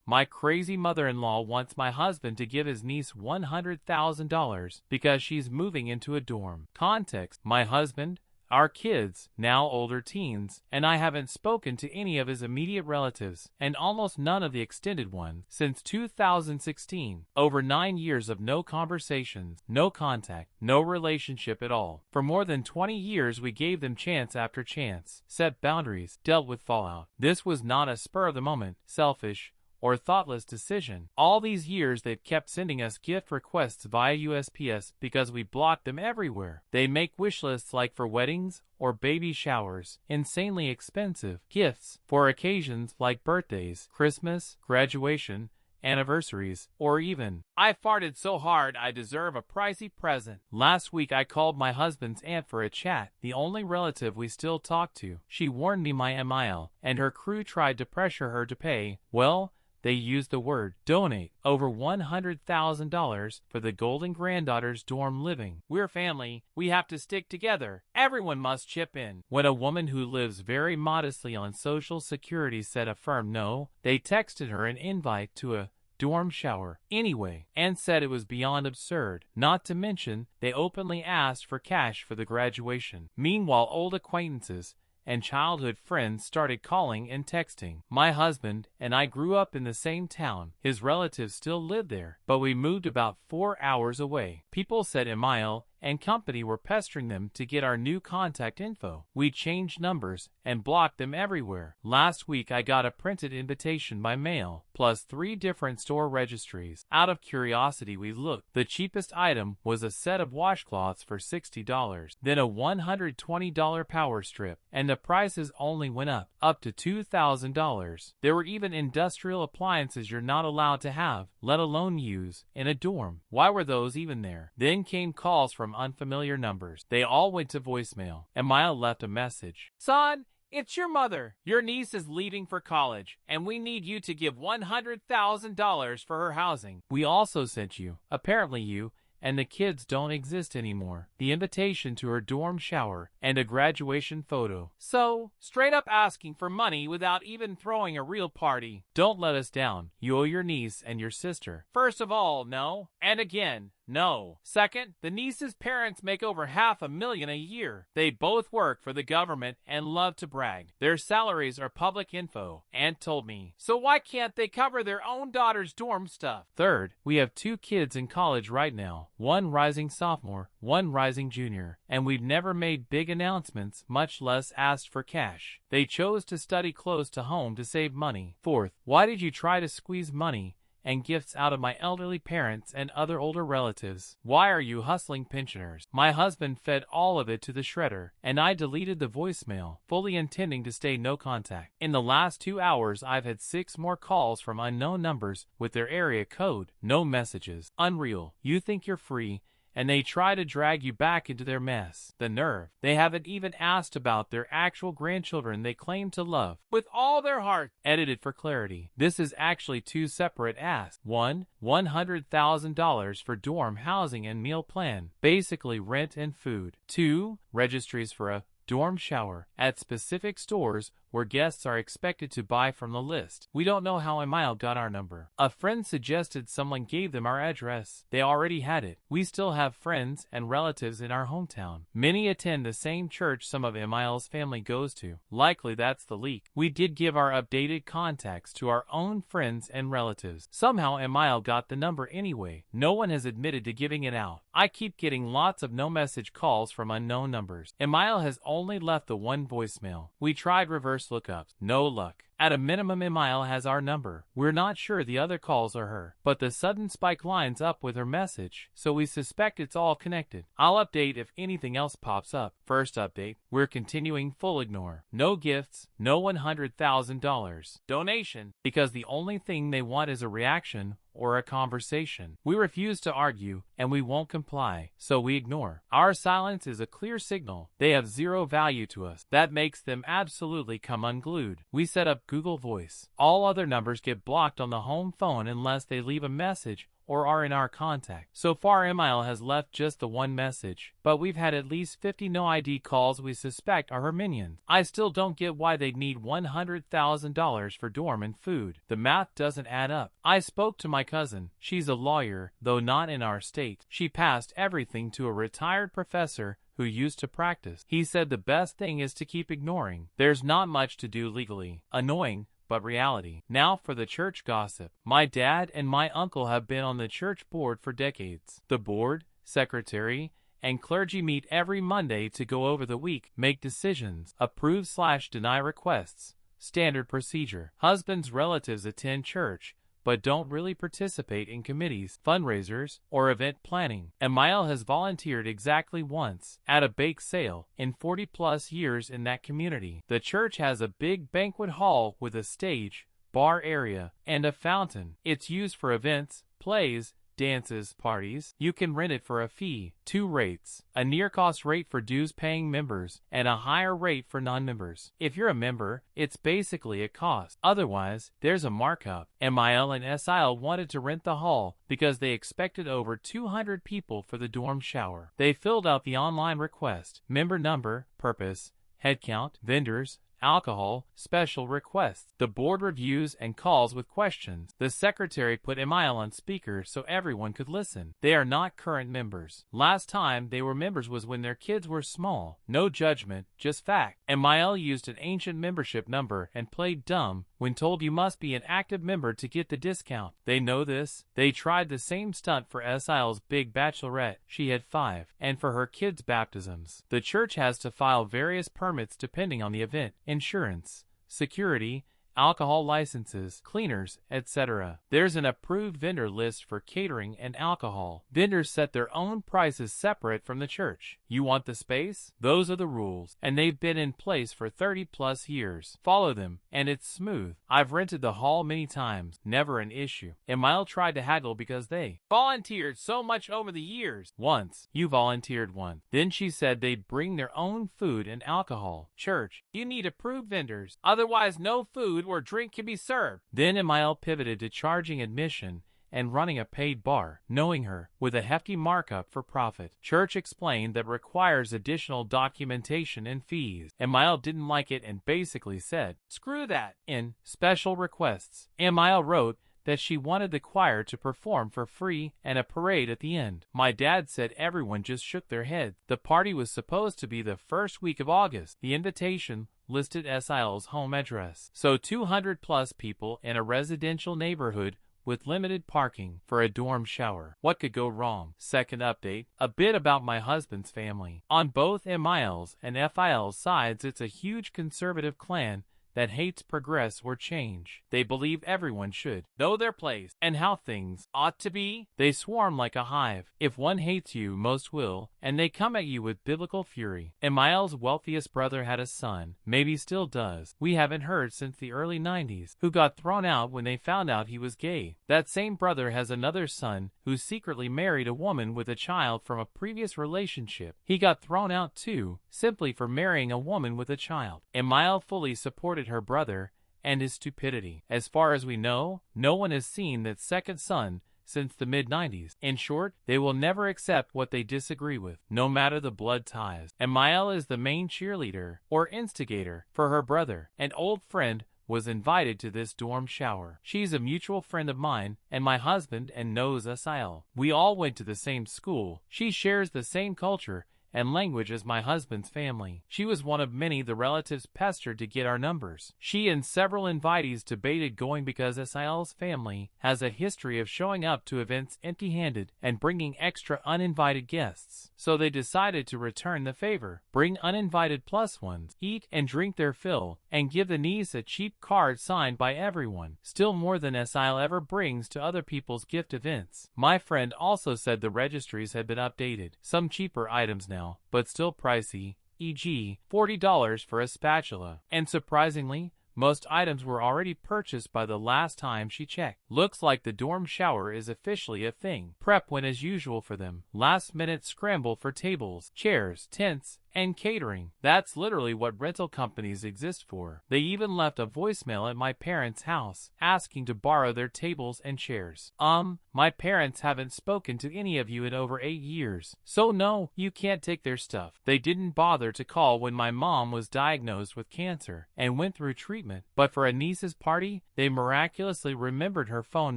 My crazy mother-in-law wants my husband to give his niece $100,000 because she's moving into a dorm. Context: my husband, our kids, now older teens, and I haven't spoken to any of his immediate relatives, and almost none of the extended ones, since 2016. Over 9 years of no conversations, no contact, no relationship at all. For more than 20 years we gave them chance after chance, set boundaries, dealt with fallout. This was not a spur-of-the-moment, selfish, or thoughtless decision. All these years they've kept sending us gift requests via USPS because we blocked them everywhere. They make wish lists like for weddings or baby showers, insanely expensive gifts for occasions like birthdays, Christmas, graduation, anniversaries, or even, "I farted so hard I deserve a pricey present." Last week I called my husband's aunt for a chat, the only relative we still talk to. She warned me my MIL, and her crew tried to pressure her to pay, well, they used the word donate, over $100,000 for the Golden Granddaughter's dorm living. We're family. We have to stick together. Everyone must chip in. When a woman who lives very modestly on Social Security said a firm no, they texted her an invite to a dorm shower anyway and said it was beyond absurd. Not to mention, they openly asked for cash for the graduation. Meanwhile, old acquaintances and childhood friends started calling and texting. My husband and I grew up in the same town. His relatives still live there, but we moved about 4 hours away. People said Emile and company were pestering them to get our new contact info. We changed numbers and blocked them everywhere. Last week I got a printed invitation by mail, plus 3 different store registries. Out of curiosity we looked. The cheapest item was a set of washcloths for $60, then a $120 power strip, and the prices only went up to $2,000. There were even industrial appliances you're not allowed to have, let alone use, in a dorm. Why were those even there? Then came calls from unfamiliar numbers. They all went to voicemail. Emile left a message. "Son, it's your mother. Your niece is leaving for college, and we need you to give $100,000 for her housing. We also sent you, apparently you, and the kids don't exist anymore, the invitation to her dorm shower and a graduation photo. So, straight up asking for money without even throwing a real party. Don't let us down. You owe your niece and your sister. First of all, no. And again, no. Second, the niece's parents make over $500,000 a year. They both work for the government and love to brag. Their salaries are public info, Aunt told me. So why can't they cover their own daughter's dorm stuff? Third, we have 2 kids in college right now, one rising sophomore, one rising junior, and we've never made big announcements, much less asked for cash. They chose to study close to home to save money. Fourth, why did you try to squeeze money and gifts out of my elderly parents and other older relatives? Why are you hustling pensioners? My husband fed all of it to the shredder, and I deleted the voicemail, fully intending to stay no contact. In the last 2 hours, I've had 6 more calls from unknown numbers with their area code. No messages. Unreal. You think you're free, and they try to drag you back into their mess. The nerve. They haven't even asked about their actual grandchildren they claim to love with all their heart. Edited for clarity. This is actually 2 separate asks. 1, $100,000 for dorm housing and meal plan, basically rent and food. 2, registries for a dorm shower at specific stores where guests are expected to buy from the list. We don't know how Emile got our number. A friend suggested someone gave them our address. They already had it. We still have friends and relatives in our hometown. Many attend the same church some of Emile's family goes to. Likely that's the leak. We did give our updated contacts to our own friends and relatives. Somehow Emile got the number anyway. No one has admitted to giving it out. I keep getting lots of no-message calls from unknown numbers. Emile has only left the 1 voicemail. We tried reverse lookups. No luck. At a minimum, Emile has our number. We're not sure the other calls are her, but the sudden spike lines up with her message, so we suspect it's all connected. I'll update if anything else pops up. First update, we're continuing full ignore. No gifts, no $100,000 donation, because the only thing they want is a reaction or a conversation. We refuse to argue, and we won't comply, so we ignore. Our silence is a clear signal. They have 0 value to us. That makes them absolutely come unglued. We set up Google Voice. All other numbers get blocked on the home phone unless they leave a message or are in our contact. So far Emile has left just the one message, but we've had at least 50 no-ID calls we suspect are her minions. I still don't get why they'd need $100,000 for dorm and food. The math doesn't add up. I spoke to my cousin. She's a lawyer, though not in our state. She passed everything to a retired professor who used to practice. He said the best thing is to keep ignoring. There's not much to do legally. Annoying, but reality. Now for the church gossip. My dad and my uncle have been on the church board for decades. The board, secretary, and clergy meet every Monday to go over the week, make decisions, approve/deny requests. Standard procedure. Husband's relatives attend church, but don't really participate in committees, fundraisers, or event planning. Emile has volunteered exactly once, at a bake sale, in 40-plus years in that community. The church has a big banquet hall with a stage, bar area, and a fountain. It's used for events, plays, dances, parties. You can rent it for a fee. 2 rates. A near-cost rate for dues-paying members, and a higher rate for non-members. If you're a member, it's basically a cost. Otherwise, there's a markup. Emile and Sil wanted to rent the hall because they expected over 200 people for the dorm shower. They filled out the online request, member number, purpose, head count, vendors, alcohol, special requests. The board reviews and calls with questions. The secretary put Emile on speaker so everyone could listen. They are not current members. Last time they were members was when their kids were small. No judgment, just fact. Emile used an ancient membership number and played dumb when told you must be an active member to get the discount. They know this. They tried the same stunt for Sil's big bachelorette. She had 5. And for her kids' baptisms. The church has to file various permits depending on the event. Insurance, security, alcohol licenses, cleaners, etc. There's an approved vendor list for catering and alcohol. Vendors set their own prices separate from the church. You want the space? Those are the rules, and they've been in place for 30-plus years. Follow them, and it's smooth. I've rented the hall many times. Never an issue. Emile tried to haggle because they volunteered so much over the years. Once. You volunteered once. Then she said they'd bring their own food and alcohol. Church, you need approved vendors. Otherwise, no food or drink can be served. Then Emile pivoted to charging admission and running a paid bar, knowing her, with a hefty markup for profit. Church explained that requires additional documentation and fees. Emile didn't like it and basically said, "Screw that." In special requests, Emile wrote that she wanted the choir to perform for free and a parade at the end. My dad said everyone just shook their heads. The party was supposed to be the first week of August. The invitation listed Sil's home address. So 200-plus people in a residential neighborhood with limited parking for a dorm shower. What could go wrong? Second update, a bit about my husband's family. On both Emile's and Fil's sides, it's a huge conservative clan that hates progress or change. They believe everyone should know their place and how things ought to be. They swarm like a hive. If one hates you, most will, and they come at you with biblical fury. Emile's wealthiest brother had a son, maybe still does, we haven't heard since the early 90s, who got thrown out when they found out he was gay. That same brother has another son who secretly married a woman with a child from a previous relationship. He got thrown out too, simply for marrying a woman with a child. Emile fully supported her brother and his stupidity. As far as we know, no one has seen that second son since the mid-90s. In short, they will never accept what they disagree with, no matter the blood ties. Emile is the main cheerleader, or instigator, for her brother. An old friend was invited to this dorm shower. She's a mutual friend of mine and my husband and knows Sil. We all went to the same school. She shares the same culture and language as my husband's family. She was one of many the relatives pestered to get our numbers. She and several invitees debated going because Sil's family has a history of showing up to events empty-handed and bringing extra uninvited guests. So they decided to return the favor, bring uninvited plus ones, eat and drink their fill, and give the niece a cheap card signed by everyone. Still more than Sil ever brings to other people's gift events. My friend also said the registries had been updated. Some cheaper items now, but still pricey, e.g., $40 for a spatula. And surprisingly, most items were already purchased by the last time she checked. Looks like the dorm shower is officially a thing. Prep went as usual for them. Last minute scramble for tables, chairs, tents, and catering. That's literally what rental companies exist for. They even left a voicemail at my parents' house, asking to borrow their tables and chairs. My parents haven't spoken to any of you in over 8 years, so no, you can't take their stuff. They didn't bother to call when my mom was diagnosed with cancer and went through treatment, but for a niece's party, they miraculously remembered her phone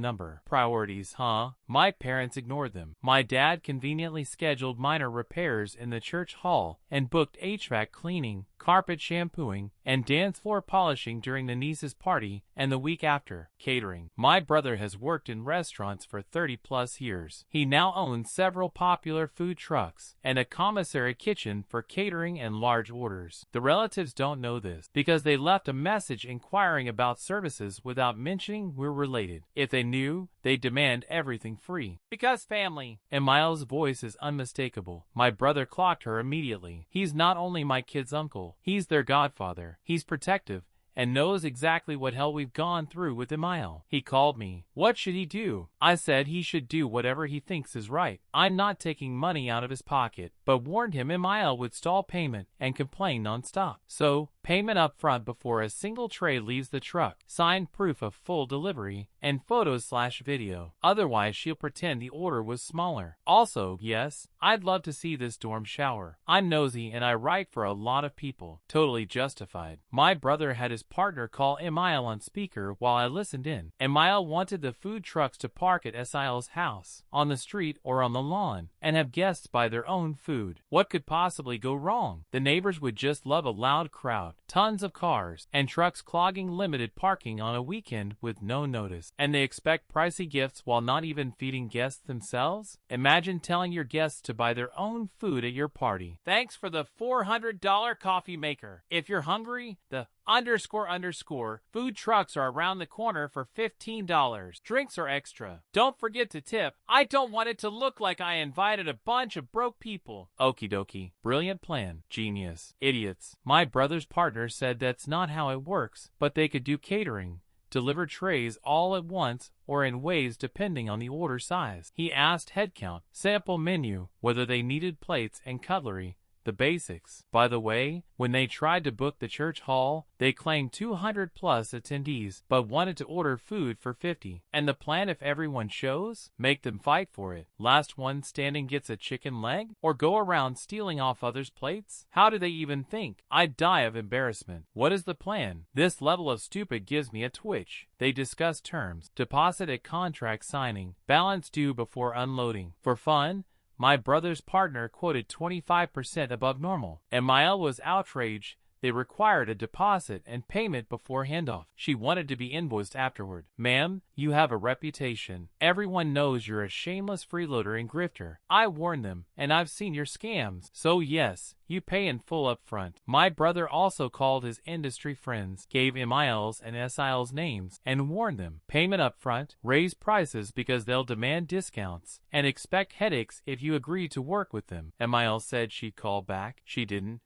number. Priorities, huh? My parents ignored them. My dad conveniently scheduled minor repairs in the church hall and booked HVAC cleaning, carpet shampooing, and dance floor polishing during the niece's party and the week after. Catering. My brother has worked in restaurants for 30+ years. He now owns several popular food trucks and a commissary kitchen for catering and large orders. The relatives don't know this because they left a message inquiring about services without mentioning we're related. If they knew, they'd demand everything free. Because family. And Miles' voice is unmistakable. My brother clocked her immediately. He's not only my kid's uncle, he's their godfather. He's protective and knows exactly what hell we've gone through with Emile. He called me. What should he do? I said he should do whatever he thinks is right. I'm not taking money out of his pocket, but warned him Emile would stall payment and complain nonstop. So, payment up front before a single tray leaves the truck, signed proof of full delivery, and photos/video. Otherwise, she'll pretend the order was smaller. Also, yes, I'd love to see this dorm shower. I'm nosy and I write for a lot of people. Totally justified. My brother had his partner call Emile on speaker while I listened in. Emile wanted the food trucks to park at Esile's house, on the street or on the lawn, and have guests buy their own food. What could possibly go wrong? The neighbors would just love a loud crowd, tons of cars, and trucks clogging limited parking on a weekend with no notice. And they expect pricey gifts while not even feeding guests themselves? Imagine telling your guests to buy their own food at your party. Thanks for the $400 coffee maker. If you're hungry, the __ food trucks are around the corner for $15. Drinks are extra. Don't forget to tip. I don't want it to look like I invited a bunch of broke people. Okie dokie. Brilliant plan. Genius. Idiots. My brother's partner said that's not how it works, but they could do catering. Deliver trays all at once or in waves depending on the order size. He asked headcount, sample menu, whether they needed plates and cutlery. The basics. By the way, when they tried to book the church hall, they claimed 200+ attendees, but wanted to order food for 50. And the plan, if everyone shows, make them fight for it. Last one standing gets a chicken leg? Or go around stealing off others' plates? How do they even think? I'd die of embarrassment. What is the plan? This level of stupid gives me a twitch. They discuss terms. Deposit at contract signing. Balance due before unloading. For fun, my brother's partner quoted 25% above normal. Emile was outraged. They required a deposit and payment before handoff. She wanted to be invoiced afterward. Ma'am, you have a reputation. Everyone knows you're a shameless freeloader and grifter. I warned them, and I've seen your scams. So yes, you pay in full up front. My brother also called his industry friends, gave Emile's and Esile's names, and warned them. Payment up front, raise prices because they'll demand discounts, and expect headaches if you agree to work with them. Emile said she'd call back. She didn't.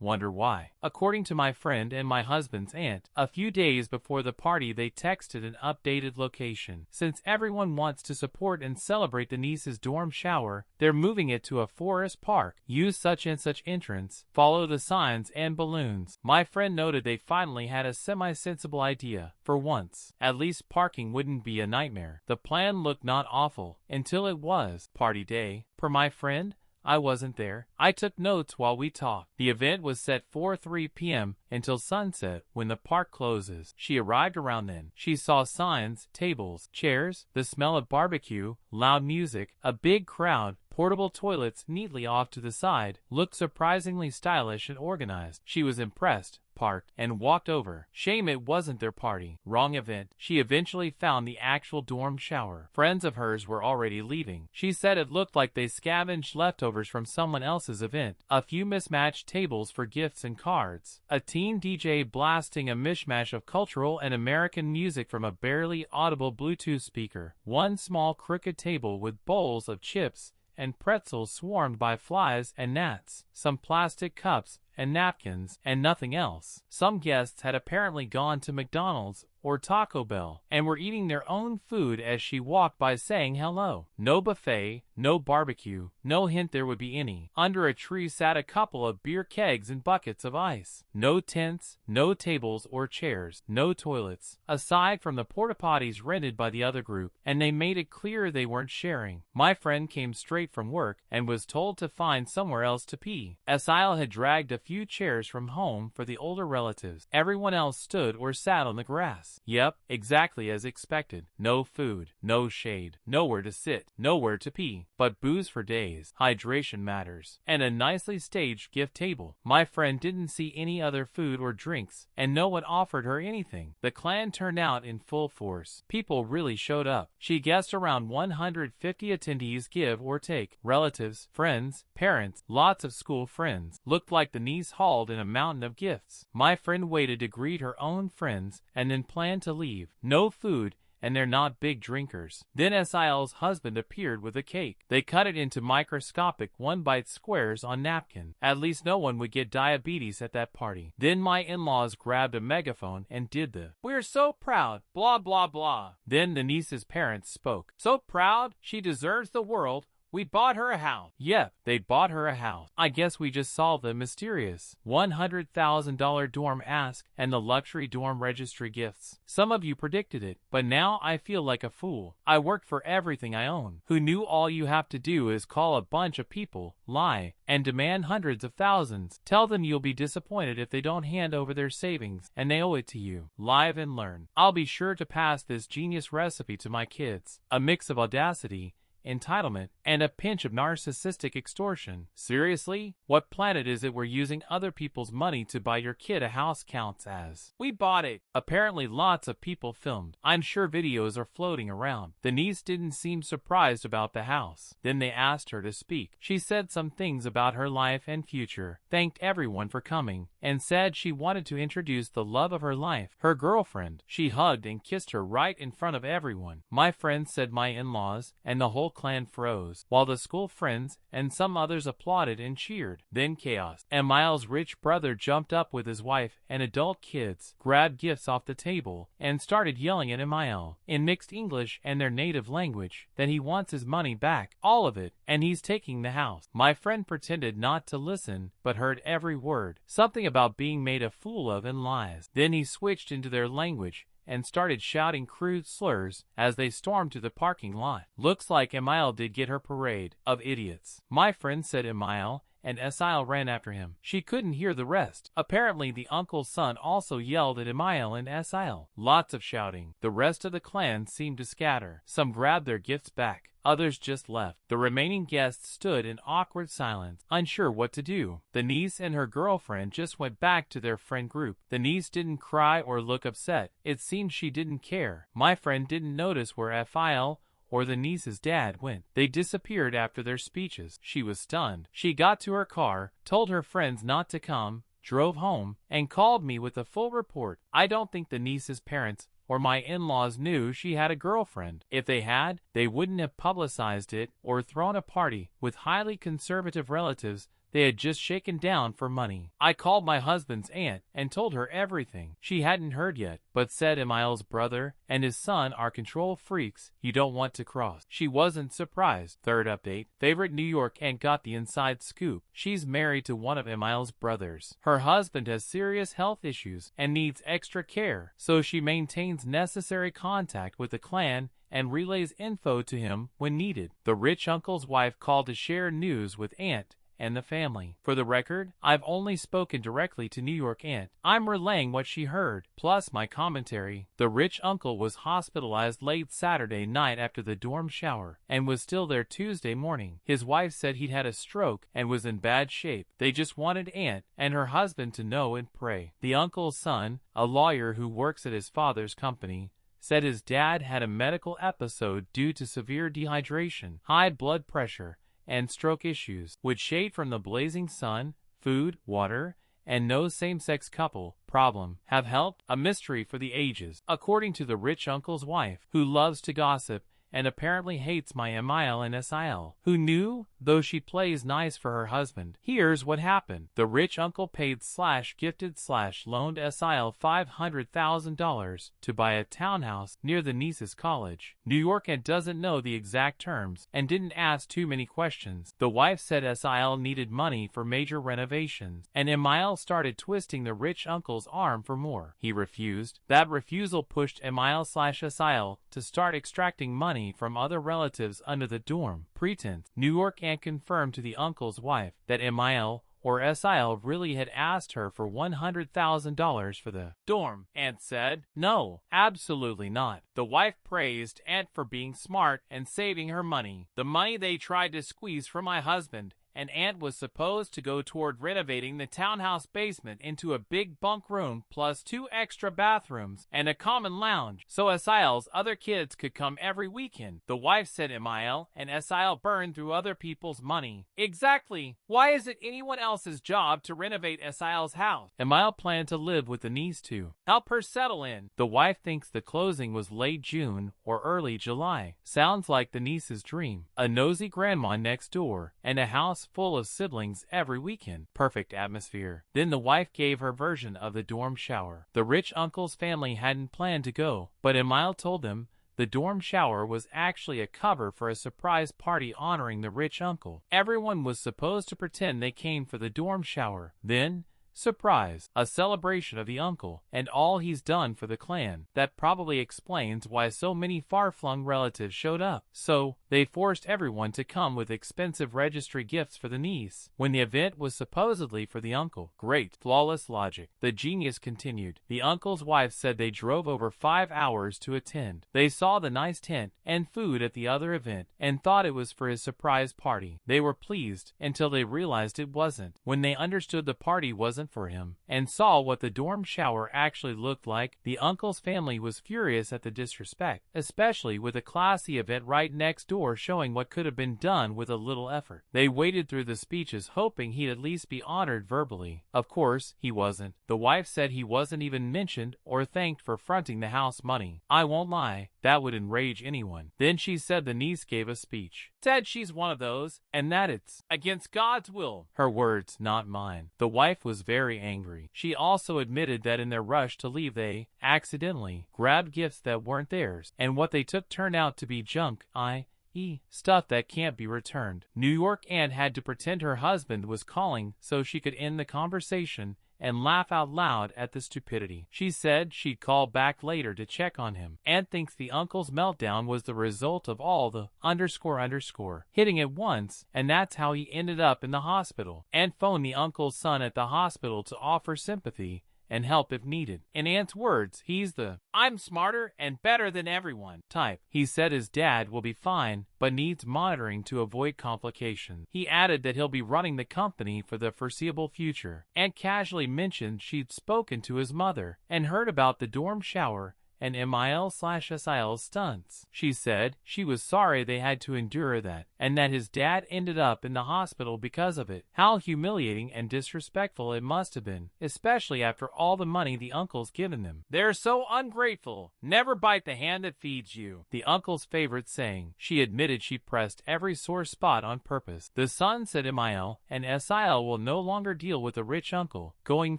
Wonder why. According to my friend and my husband's aunt, a few days before the party they texted an updated location. Since everyone wants to support and celebrate the niece's dorm shower, they're moving it to a forest park. Use such and such entrance. Follow the signs and balloons. My friend noted they finally had a semi-sensible idea. For once, at least parking wouldn't be a nightmare. The plan looked not awful until it was. Party day. Per my friend, I wasn't there. I took notes while we talked. The event was set for 3 p.m. until sunset when the park closes. She arrived around then. She saw signs, tables, chairs, the smell of barbecue, loud music, a big crowd, portable toilets neatly off to the side, looked surprisingly stylish and organized. She was impressed, parked, and walked over. Shame it wasn't their party. Wrong event. She eventually found the actual dorm shower. Friends of hers were already leaving. She said it looked like they scavenged leftovers from someone else's event. A few mismatched tables for gifts and cards. A teen DJ blasting a mishmash of cultural and American music from a barely audible Bluetooth speaker. One small crooked table with bowls of chips and pretzels swarmed by flies and gnats. Some plastic cups and napkins, and nothing else. Some guests had apparently gone to McDonald's or Taco Bell, and were eating their own food as she walked by saying hello. No buffet, no barbecue, no hint there would be any. Under a tree sat a couple of beer kegs and buckets of ice. No tents, no tables or chairs, no toilets, aside from the porta potties rented by the other group, and they made it clear they weren't sharing. My friend came straight from work and was told to find somewhere else to pee. Asael had dragged a few chairs from home for the older relatives. Everyone else stood or sat on the grass. Yep, exactly as expected. No food, no shade, nowhere to sit, nowhere to pee, but booze for days, hydration matters, and a nicely staged gift table. My friend didn't see any other food or drinks, and no one offered her anything. The clan turned out in full force. People really showed up. She guessed around 150 attendees, give or take. Relatives, friends, parents, lots of school friends. Looked like the niece hauled in a mountain of gifts. My friend waited to greet her own friends and then planned to leave. No food, and they're not big drinkers. Then Asael's husband appeared with a cake. They cut it into microscopic one-bite squares on napkin. At least no one would get diabetes at that party. Then my in-laws grabbed a megaphone and did the "We're so proud, blah blah blah." Then the niece's parents spoke. "So proud, she deserves the world. We bought her a house." Yep, they bought her a house. I guess we just solved the mysterious $100,000 dorm ask and the luxury dorm registry gifts. Some of you predicted it, but now I feel like a fool. I worked for everything I own. Who knew all you have to do is call a bunch of people, lie, and demand hundreds of thousands. Tell them you'll be disappointed if they don't hand over their savings and they owe it to you. Live and learn. I'll be sure to pass this genius recipe to my kids. A mix of audacity, entitlement, and a pinch of narcissistic extortion. Seriously? What planet is it where using other people's money to buy your kid a house counts as "we bought it"? Apparently lots of people filmed. I'm sure videos are floating around. The niece didn't seem surprised about the house. Then they asked her to speak. She said some things about her life and future, thanked everyone for coming, and said she wanted to introduce the love of her life, her girlfriend. She hugged and kissed her right in front of everyone. My friend said my in-laws and the whole clan froze, while the school friends and some others applauded and cheered. Then chaos. Emile's rich brother jumped up with his wife and adult kids, grabbed gifts off the table, and started yelling at Emile in mixed English and their native language that he wants his money back, all of it, and he's taking the house. My friend pretended not to listen, but heard every word. Something about being made a fool of and lies. Then he switched into their language and started shouting crude slurs as they stormed to the parking lot. Looks like Emile did get her parade of idiots. My friend said Emile, and Asael ran after him. She couldn't hear the rest. Apparently the uncle's son also yelled at Emile and Asael. Lots of shouting. The rest of the clan seemed to scatter. Some grabbed their gifts back. Others just left. The remaining guests stood in awkward silence, unsure what to do. The niece and her girlfriend just went back to their friend group. The niece didn't cry or look upset. It seemed she didn't care. My friend didn't notice where Asael or the niece's dad went. They disappeared after their speeches. She was stunned. She got to her car, told her friends not to come, drove home, and called me with a full report. I don't think the niece's parents or my in-laws knew she had a girlfriend. If they had, they wouldn't have publicized it or thrown a party with highly conservative relatives they had just shaken down for money. I called my husband's aunt and told her everything. She hadn't heard yet, but said Emile's brother and his son are control freaks you don't want to cross. She wasn't surprised. Third update. Favorite New York aunt got the inside scoop. She's married to one of Emile's brothers. Her husband has serious health issues and needs extra care, so she maintains necessary contact with the clan and relays info to him when needed. The rich uncle's wife called to share news with aunt and the family. For the record, I've only spoken directly to New York aunt. I'm relaying what she heard, plus my commentary. The rich uncle was hospitalized late Saturday night after the dorm shower, and was still there Tuesday morning. His wife said he'd had a stroke and was in bad shape. They just wanted aunt and her husband to know and pray. The uncle's son, a lawyer who works at his father's company, said his dad had a medical episode due to severe dehydration, high blood pressure, and stroke issues, with shade from the blazing sun, food, water, and no same-sex couple problem have helped. A mystery for the ages, according to the rich uncle's wife, who loves to gossip and apparently hates my Emile and Asael. Who knew? though she plays nice for her husband. Here's what happened. The rich uncle paid/gifted/loaned SIL $500,000 to buy a townhouse near the niece's college, New York, and doesn't know the exact terms and didn't ask too many questions. The wife said SIL needed money for major renovations, and Emile started twisting the rich uncle's arm for more. He refused. That refusal pushed Emile/SIL to start extracting money from other relatives under the dorm pretense. New York and confirmed to the uncle's wife that Emile or SIL really had asked her for $100,000 for the dorm. Aunt said, "No, absolutely not." The wife praised Aunt for being smart and saving her money. "The money they tried to squeeze from my husband and Aunt was supposed to go toward renovating the townhouse basement into a big bunk room plus 2 extra bathrooms and a common lounge, so SIL's other kids could come every weekend." The wife said Emile and SIL burned through other people's money. "Exactly. Why is it anyone else's job to renovate SIL's house?" Emile planned to live with the niece to help her settle in. The wife thinks the closing was late June or early July. Sounds like the niece's dream. A nosy grandma next door and a house full of siblings every weekend. Perfect atmosphere. Then the wife gave her version of the dorm shower. The rich uncle's family hadn't planned to go, but Emile told them the dorm shower was actually a cover for a surprise party honoring the rich uncle. Everyone was supposed to pretend they came for the dorm shower. Then, surprise, a celebration of the uncle and all he's done for the clan. That probably explains why so many far-flung relatives showed up. So, they forced everyone to come with expensive registry gifts for the niece, when the event was supposedly for the uncle. Great, flawless logic. The genius continued. The uncle's wife said they drove over 5 hours to attend. They saw the nice tent and food at the other event and thought it was for his surprise party. They were pleased until they realized it wasn't. When they understood the party wasn't for him and saw what the dorm shower actually looked like, the uncle's family was furious at the disrespect, especially with a classy event right next door showing what could have been done with a little effort. They waited through the speeches hoping he'd at least be honored verbally. Of course, he wasn't. The wife said he wasn't even mentioned or thanked for fronting the house money. I won't lie, that would enrage anyone. Then she said the niece gave a speech. Said she's one of those, and that it's against God's will. Her words, not mine. The wife was very angry. She also admitted that in their rush to leave they accidentally grabbed gifts that weren't theirs, and what they took turned out to be junk, i.e., stuff that can't be returned. New York Aunt had to pretend her husband was calling so she could end the conversation and laugh out loud at the stupidity. She said she'd call back later to check on him. Aunt thinks the uncle's meltdown was the result of all the _ hitting at once, and that's how he ended up in the hospital. Aunt phoned the uncle's son at the hospital to offer sympathy and help if needed. In Aunt's words, he's the "I'm smarter and better than everyone" type. He said his dad will be fine, but needs monitoring to avoid complications. He added that he'll be running the company for the foreseeable future. Aunt casually mentioned she'd spoken to his mother and heard about the dorm shower and Emile/SIL's stunts. She said she was sorry they had to endure that, and that his dad ended up in the hospital because of it. How humiliating and disrespectful it must have been, especially after all the money the uncle's given them. "They're so ungrateful. Never bite the hand that feeds you," the uncle's favorite saying. She admitted she pressed every sore spot on purpose. The son said Emile and SIL will no longer deal with the rich uncle. Going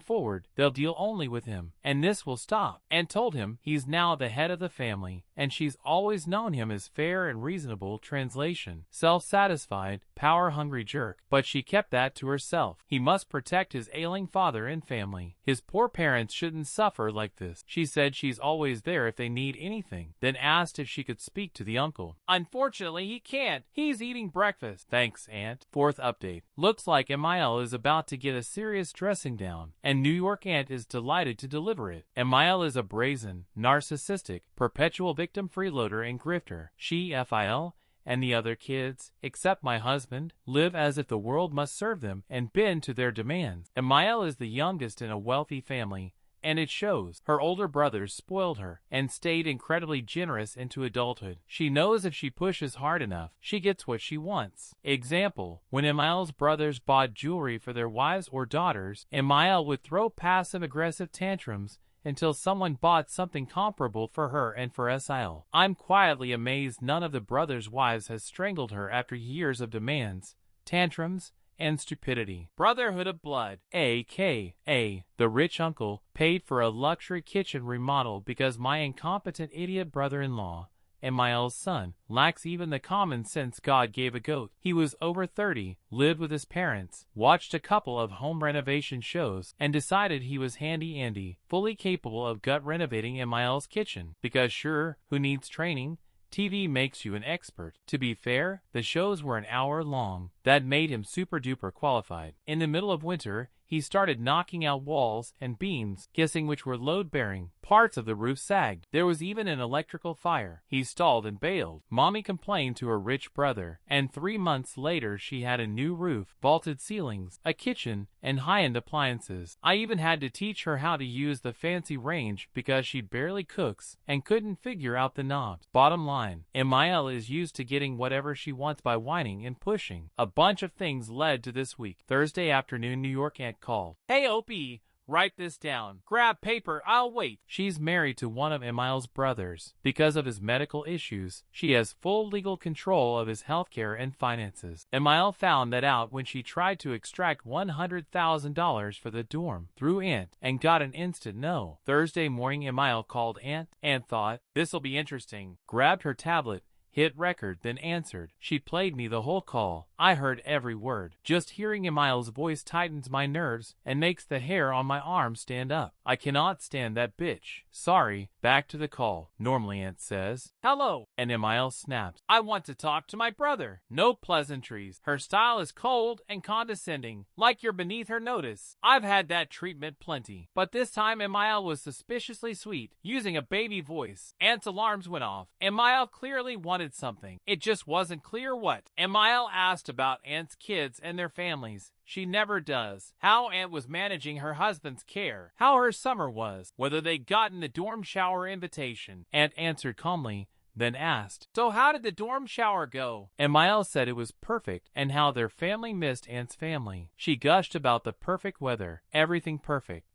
forward, they'll deal only with him, and this will stop, and told him he's now the head of the family, and she's always known him as fair and reasonable. Translation: self-satisfied, power-hungry jerk. But she kept that to herself. He must protect his ailing father and family. His poor parents shouldn't suffer like this. She said she's always there if they need anything, then asked if she could speak to the uncle. "Unfortunately, he can't. He's eating breakfast." "Thanks, Aunt." Fourth update. Looks like Emile is about to get a serious dressing down, and New York Aunt is delighted to deliver it. Emile is a brazen, narcissistic, perpetual victim freeloader and grifter. She, FIL, and the other kids, except my husband, live as if the world must serve them and bend to their demands. Emile is the youngest in a wealthy family, and it shows. Her older brothers spoiled her and stayed incredibly generous into adulthood. She knows if she pushes hard enough, she gets what she wants. Example: when Emile's brothers bought jewelry for their wives or daughters, Emile would throw passive-aggressive tantrums until someone bought something comparable for her and for SIL. I'm quietly amazed none of the brothers' wives has strangled her after years of demands, tantrums, and stupidity. Brotherhood of blood, aka the rich uncle, paid for a luxury kitchen remodel because my incompetent idiot brother-in-law and my eldest son lacks even the common sense God gave a goat. He was over 30, lived with his parents, watched a couple of home renovation shows, and decided he was handy Andy, fully capable of gut renovating in my eldest kitchen. Because sure, who needs training? TV makes you an expert. To be fair, the shows were an hour long. That made him super duper qualified. In the middle of winter, he started knocking out walls and beams, guessing which were load-bearing. Parts of the roof sagged. There was even an electrical fire. He stalled and bailed. Mommy complained to her rich brother, and 3 months later she had a new roof, vaulted ceilings, a kitchen, and high-end appliances. I even had to teach her how to use the fancy range because she barely cooks and couldn't figure out the knobs. Bottom line, Emile is used to getting whatever she wants by whining and pushing. A bunch of things led to this week. Thursday afternoon, New York Aunt called. "Hey, Opie, write this down. Grab paper, I'll wait." She's married to one of Emile's brothers. Because of his medical issues, she has full legal control of his healthcare and finances. Emile found that out when she tried to extract $100,000 for the dorm through Aunt and got an instant no. Thursday morning, Emile called Aunt. Aunt thought, "This'll be interesting." Grabbed her tablet, hit record, then answered. She played me the whole call. I heard every word. Just hearing Emile's voice tightens my nerves and makes the hair on my arm stand up. I cannot stand that bitch. Sorry, back to the call. Normally Aunt says, "Hello," and Emile snaps, "I want to talk to my brother." No pleasantries. Her style is cold and condescending, like you're beneath her notice. I've had that treatment plenty. But this time Emile was suspiciously sweet, using a baby voice. Aunt's alarms went off. Emile clearly wanted something. It just wasn't clear what. Emile asked about Aunt's kids and their families. She never does. How Aunt was managing her husband's care. How her summer was. Whether they'd gotten the dorm shower invitation. Aunt answered calmly, then asked, "So how did the dorm shower go?" Emile said it was perfect and how their family missed Aunt's family. She gushed about the perfect weather. Everything perfect.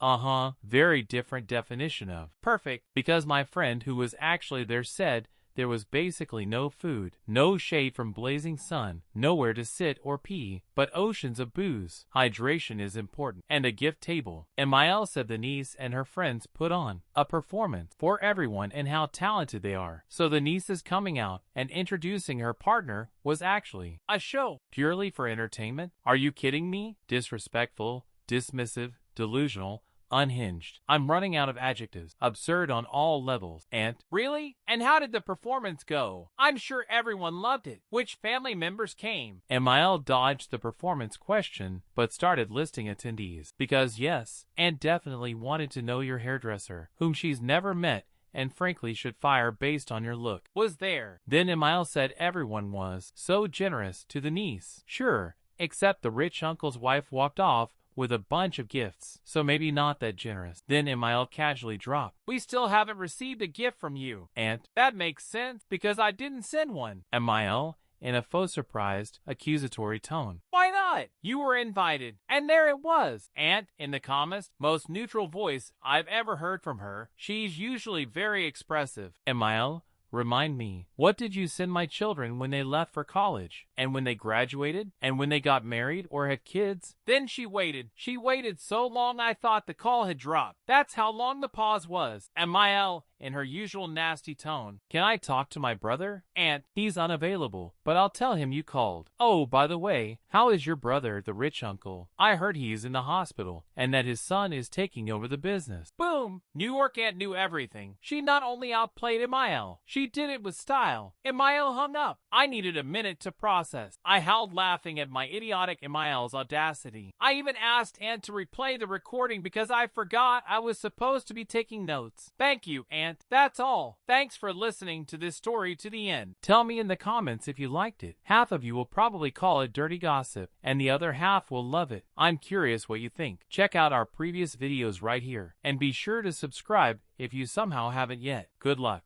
Very different definition of perfect, because my friend who was actually there said there was basically no food, no shade from blazing sun, nowhere to sit or pee, but oceans of booze. Hydration is important. And a gift table. Emile said the niece and her friends put on a performance for everyone and how talented they are. So the niece is coming out and introducing her partner was actually a show. Purely for entertainment? Are you kidding me? Disrespectful, dismissive, delusional, unhinged. I'm running out of adjectives. Absurd on all levels. Aunt, really? And how did the performance go? I'm sure everyone loved it. Which family members came? Emile dodged the performance question, but started listing attendees. Because yes, Aunt definitely wanted to know your hairdresser, whom she's never met and frankly should fire based on your look. Was there? Then Emile said everyone was so generous to the niece. Sure, except the rich uncle's wife walked off with a bunch of gifts, so maybe not that generous. Then Emile casually dropped, "We still haven't received a gift from you, Aunt." That makes sense, because I didn't send one. Emile, in a faux surprised, accusatory tone. "Why not? You were invited, and there it was." Aunt, in the calmest, most neutral voice I've ever heard from her. She's usually very expressive. Emile, remind me, what did you send my children when they left for college? And when they graduated? And when they got married or had kids? Then she waited. She waited so long I thought the call had dropped. That's how long the pause was. Emile, in her usual nasty tone, "Can I talk to my brother?" Aunt, "He's unavailable, but I'll tell him you called. Oh, by the way, how is your brother, the rich uncle? I heard he's in the hospital, and that his son is taking over the business." Boom! New York Aunt knew everything. She not only outplayed Emile, she did it with style. Emile hung up. I needed a minute to process. I howled laughing at my idiotic Emile's audacity. I even asked Aunt to replay the recording because I forgot I was supposed to be taking notes. Thank you, Aunt. That's all. Thanks for listening to this story to the end. Tell me in the comments if you liked it. Half of you will probably call it dirty gossip, and the other half will love it. I'm curious what you think. Check out our previous videos right here, and be sure to subscribe if you somehow haven't yet. Good luck.